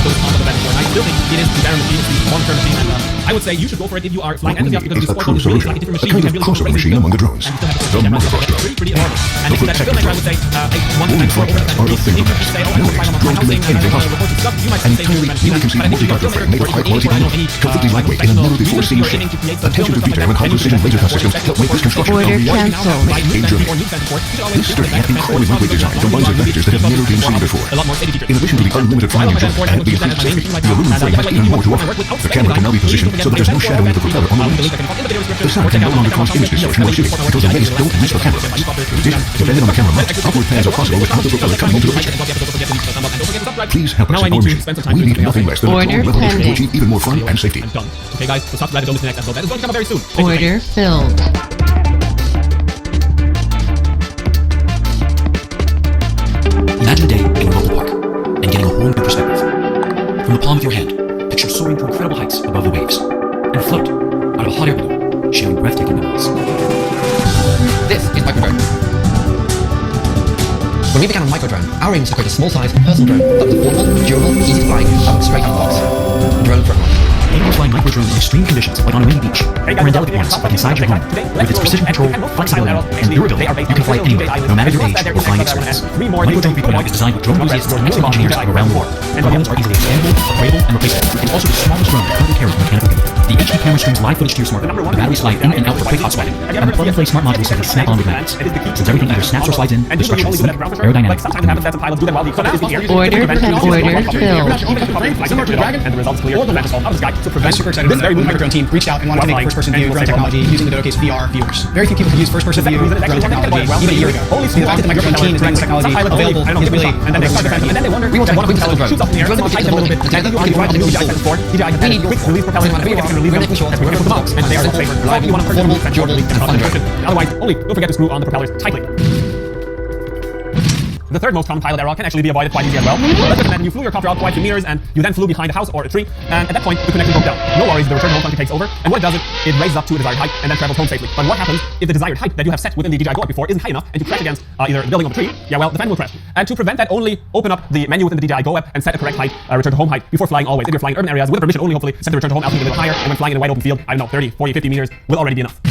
those on the before. And I still think it is the better machine, it's the long-term machine, and I would say you should go for it if you are flying enthusiast because the sport is really like a different machine. A kind of crossover machine among the drones. The Motherbuster. Pretty adorable. And if that's filmmaker, I would say one time for over that. If you say, oh, I want to fly on my housing and I want to report to stuff, you might say you can see multi-doctor frame made of high-quality vinyl, completely lightweight and a never-before seen shape. Attention to detail and high-precision laser test systems help make this construction Order a reality. cancelled. In Germany, this sturdy and incredibly lightweight design combines advantages that have never been seen before. In addition to the unlimited flying engine and the increased safety, the aluminum frame has even more to offer. The camera can now be positioned so that there's no shadowing of the propeller on the wings. The sound can no longer cause industry search more shipping because the wings don't reach the camera lens. In addition, depending on the camera mount, upward pans are possible without the propeller coming into the picture. Please help us in our mission. We need nothing less than a drone level mission to achieve even more fun and safety. I'm done. Okay, guys, so stop glad don't miss the next episode. That is going to come up very soon. Order filled. Imagine a day in a local park and getting a whole new perspective. From the palm of your hand, picture soaring to incredible heights above the waves and float out of a hot air balloon, sharing breathtaking memories. This is Microdrone. When we began on Microdrone, our aim was to create a small-sized, personal drone that was affordable, durable, easy to fly, and straight out of the box. Drone for everyone. Able to fly Microdrone in extreme conditions like on a windy beach, or in delicate ones like inside your home. With its precision control, flexibility, and durability, you can fly anywhere, no matter your age or flying experience. Microdrone 3.0 is designed with drone enthusiasts and expert engineers from around the world. Components are easily expandable, upgradable, and replaceable, and also the smallest drone that currently carries mechanical gimbal. The HD camera streams live footage to your smartphone. The batteries slide in and out for quick hot swapping, and the plug-and-play smart modules simply snap on with magnets. Since everything either snaps or slides in, the structure is sleek, aerodynamic, and Order filled. Similar to the Dragon, and the results clear. Or the fall out of the sky to prevent Super excited. This very Microdrone team reached out and wanted to make first-person view drone technology using the DodoCase VR viewers. Very few people could use first-person view drone technology even a year ago. The fact that the Microdrone team is making this technology available is really we want to quickly sell the drone. The drone is a little bit. The technology we want to do is we need quick release propellers. We're making sure that we're going to and they are safe, reliable, affordable, durable, and fun drone. Otherwise, only don't forget to screw on the propellers tightly. The third most common pilot error can actually be avoided quite easily as well. Let's just imagine you flew your copter out quite a few meters and you then flew behind a house or a tree, and at that point the connection broke down. No worries, the return home function takes over, and what it does, it raises up to a desired height and then travels home safely. But what happens if the desired height that you have set within the DJI go up before isn't high enough and you crash against either the building or the tree? Yeah, well, the fan will crash. And to prevent that, only open up the menu within the DJI Go app and set a correct height, return to home height before flying always. If you're flying in urban areas with permission only, hopefully set the return to home altitude a little higher, and when flying in a wide open field, I don't know, 30, 40, 50 meters will already be enough.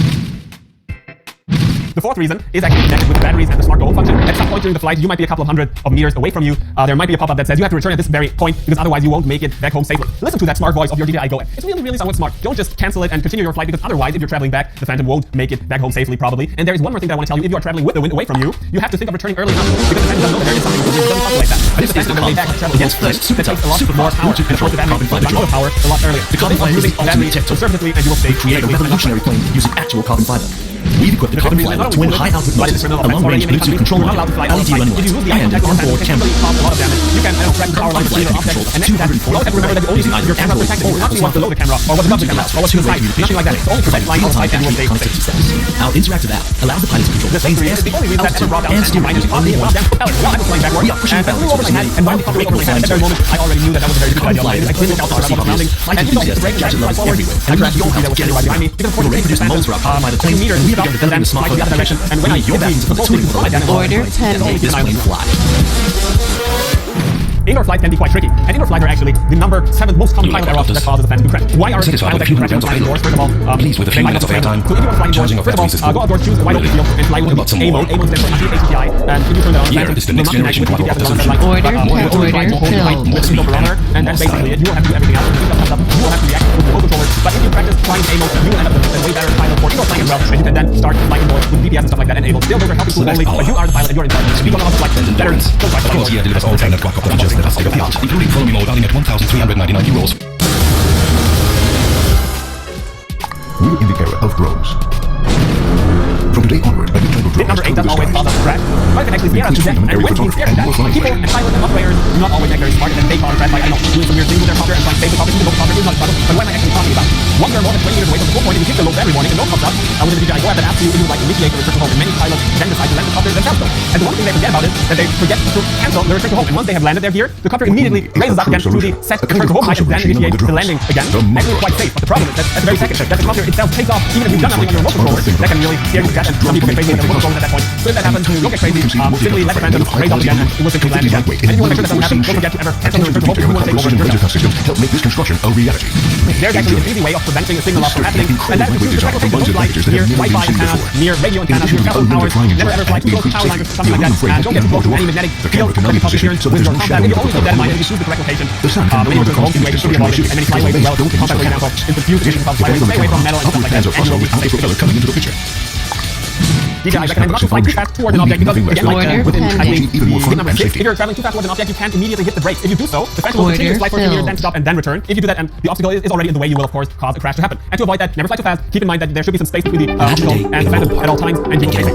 The fourth reason is actually connected with the batteries and the smart go function. At some point during the flight, you might be a couple of hundred of meters away from you. There might be a pop-up that says you have to return at this very point because otherwise you won't make it back home safely. Listen to that smart voice of your DJI Go app. It's really somewhat smart. Don't just cancel it and continue your flight because otherwise, if you're traveling back, the Phantom won't make it back home safely probably. And there is one more thing that I want to tell you. If you are traveling with the wind away from you, you have to think of returning early enough because the Phantom doesn't know that there is something that doesn't populate that. But if the Phantom on the way back travel against first, it takes a lot more power to control the battery power a lot earlier. The carbon fiber is the ultimate tech tool. Conservatively, and you will stay Create a revolutionary plane using actual carbon fiber. We've equipped the Carbon Flyer with twin high-output motors, a long-range Bluetooth controller, LED running lights, and an onboard camera. You can threaten power lines between objects, and then you have to remember that the only thing your camera protects is not what's below the camera or what's above the camera or what's to the side. Nothing like that. It's only prevent flying outside and you will stay safe. Our interactive app allows the pilots to control the plane's airspeed, altitude, and steering with only one tap. We are pushing boundaries for speed, and when the copter was flying to I already knew that was a very good idea. I didn't count our surroundings. Flight enthusiasts and gadget lovers everywhere. And we your house get behind me. We're ready to produce molds for our Carbon Fiber planes, and we've begun developing a smartphone application. And when your batteries for the twin for the right Order pending. this plane fly. Indoor flight can be quite tricky, and indoor flight are actually the number 7th most common pilot error that causes a Phantom to crash. Why are pilots actually crashing flying indoors? First of all, Please, with a few minutes of airtime, so if you are flying indoors, first of all, go outdoors, choose a wide open field, and fly with A mode. A mode stands for HTI, and if you turn that on, Here is the next generation quadruple doesn't Order filled. and then basically you will have to do everything else. If it comes up, you will have to react with the whole controller. But if you practice flying A mode, you will end up with a way better pilot for indoor flying as well, and you can then start flying indoors with DPS and stuff like that enabled. Still, those are healthy tools only, but you are the pilot and you're in charge. Speak on the flight, better. Of course, here delivers all standard quadcopter features that are state-of-the-art, including follow-me mode valued at €1,399. We're in the era of drones. From today onward, a new type of drone Number 8 has doesn't come to always the follow skies. the track. But it can actually scare us to death. And when being scared to death, people and pilots and operators do not always act very smart and they cause a crash by, I don't know, doing some weird things with their copter and trying to save the copter. Even though the copter is not a problem. But what am I actually talking about? Once they're more than 20 meters away from the full point, if you hit the load every morning and no comes up, within the DJI Go app that asks you if you would like to initiate the return to home. And many pilots then decide to land the copter themselves though. And the one thing they forget about is that they forget to cancel the return to home. And once they have landed their gear, the copter immediately raises up again to the set return to home height and then initiates the landing again. Actually quite safe. But the problem is that at the very second that the copter itself takes off, even if you've done nothing on your remote controller, that can really scare you to death and some people get crazy with their remote controllers at that point. So if that happens, you'll get crazy simply let the Phantom raise up again and it will simply land again. And if you want to make sure that doesn't happen, don't forget to ever cancel the return to home if you want to take over your job. system help make this construction a reality. There's actually an easy way of preventing a signal loss from happening, and that is to choose the correct location near Wi-Fi antennas, near radio antennas, near cell towers. Never ever fly too close to power lines or something like that, and don't get too close to any magnetic field or interference with your contact. If you always keep that in mind, and if you choose the correct location, many return to home situations should be avoided, and many flyways as well. Contact, for example, is confused positions of flyways. Stay away from metal and stuff like that, and you will be safe. coming into the picture. DJ, I recommend not to fly too fast towards an object because, again, like within tip number 6, if you're traveling too fast towards an object, you can't immediately hit the brakes. If you do so, the Phantom will continue to fly for a few meters, then stop and then return. If you do that and the obstacle is already in the way, you will of course cause a crash to happen. And to avoid that, never fly too fast. Keep in mind that there should be some space between the obstacle and the Phantom at all times, and keep it safe.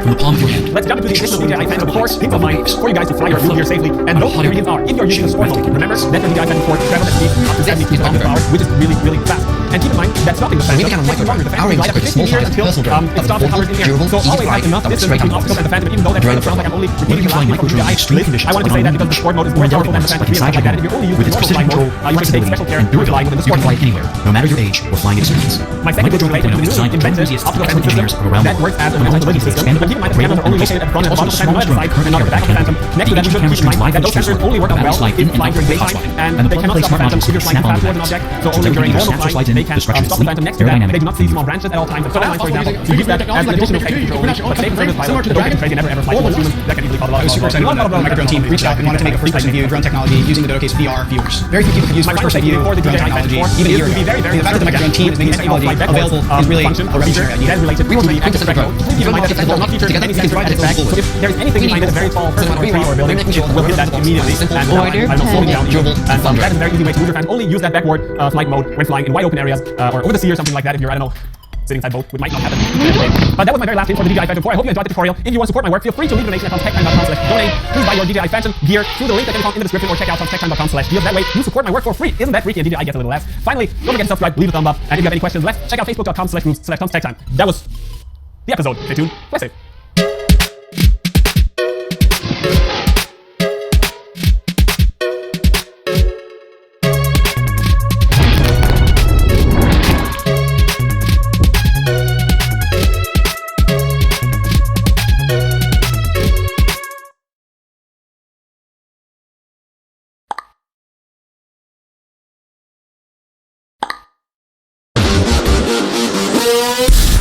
From the palm of your hand. Let's jump into the additional DJI Phantom 4 hints of mine for you guys to fly your route here safely. And those ingredients are, if you're using the sport mode, remember that the DJI Phantom 4 travels at speed up to 70 km per hour, which is really, really fast. And keep in mind that stopping the Phantom takes longer. The Phantom flies up to 15 meters until it stops and hovers in the air. So always have enough distance between obstacles and the Phantom, even though that sounds like I'm only repeating the last thing from DJI list. I wanted to say that because the sport mode is more powerful than the Phantom 3 and like that. If you're only using the normal flight mode, you have to take special care to fly within the You sport can fly mode. anywhere, no matter your age or flying experience. My second is related to the newly invented optical Phantom system that works as a mobility system. But keep in mind that the cameras are only located at front and bottom of the Phantom, not at the side and not at the back of the Phantom. Next to that, you should keep in mind that those sensors only work out well if flying during daytime, and they cannot stop the Phantom if you're flying fast towards an object. So only during normal flight, they can stop the Phantom. Next to that, they do not see small branches at all times. And so for example, to use that as an additional safety control, but safe and service pilot, don't get crazy, never ever fly towards humans. That can easily cause a lot I was super excited when the Microdrone team reached out and wanted to make a first-person view drone technology using the Dotocase VR viewers. Very few people could use first-person view drone technology even a year ago. The fact that the Microdrone team is making this technology available is really a revolutionary idea. We will be active drone. Keep in mind that it will not feature any sensor at its back. So if there is anything behind a very tall person or tree or building, it will hit that immediately and slowing down. And that is a very easy way to move your Phantom. Only use that backward flight mode when flying in wide open areas or over the sea or something like that. If you're, I don't know, sitting inside boat, which might not happen. But that was my very last thing for the DJI Phantom 4. I hope you enjoyed the tutorial. If you want to support my work, feel free to leave a donation at tomstechtime.com/donate. Please buy your DJI Phantom gear through the link that can be found in the description or check out tomstechtime.com/deals. That way, you support my work for free. Isn't that freaky? And DJI gets a little less. Finally, don't forget to subscribe, leave a thumb up, and if you have any questions left, check out facebook.com/groups/tomstechtime. That was the episode. Stay tuned. Play safe.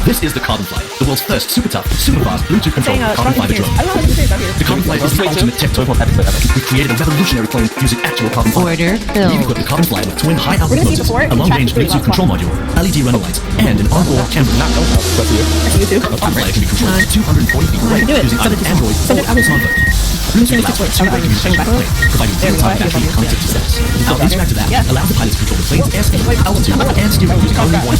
This is the Carbon Fly, the world's first super tough, super fast, Bluetooth controlled Carbon Fiber drone. I don't know how to say that here. The Carbon Fly is the ultimate tech total episode ever. We've created a revolutionary plane using actual carbon fiber. Order We've filled. equipped the Carbon Fly with twin high-output We're gonna see motors, before, a long-range pretty Bluetooth well. control module, LED runner lights, and an onboard camera. YouTube. The Carbon Fly can be controlled at 240 feet away do it. using either Android or smartphone. Bluetooth allows for two-way communication with the plane, providing real-time battery connectivity status. Our interactive app allows the pilots to control the plane's airspeed, altitude, and steering using only one.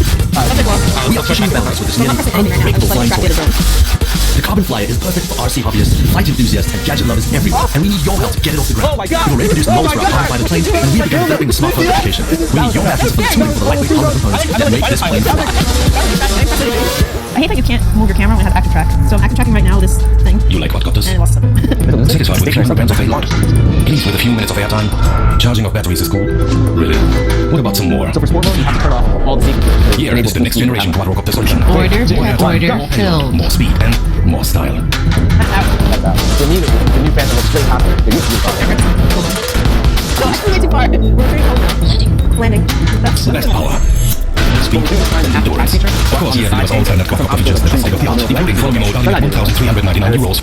We are pushing boundaries with this nearly unbreakable flying toy. The Carbon Flyer is perfect for RC hobbyists, flight enthusiasts, and gadget lovers everywhere, and we need your help to get it off the ground. Oh my God! We've already produced molds for our Carbon Flyer planes, and we've begun developing the smartphone application. We need your batteries for the tuning for the lightweight hardware components that make this plane fly. I hate that you can't move your camera when it has active track. So I'm active tracking right now this thing. You like quadcopters? And it lost something. Satisfied with a few milligrams of payload? Pleased with a few minutes of airtime? Charging of batteries is cool? Really? What about some more? So for sport mode, you have to turn off all the safety. Here is the next generation quadrocopter solution. Order filled. More speed and more style. The new Phantom looks straight hot. It used to be No, actually way too far. We're very close. Landing. That's Less power. Speed and endurance. Of course, here are alternate quadrocopter features that are state of the art, including floating mode only at €1,399.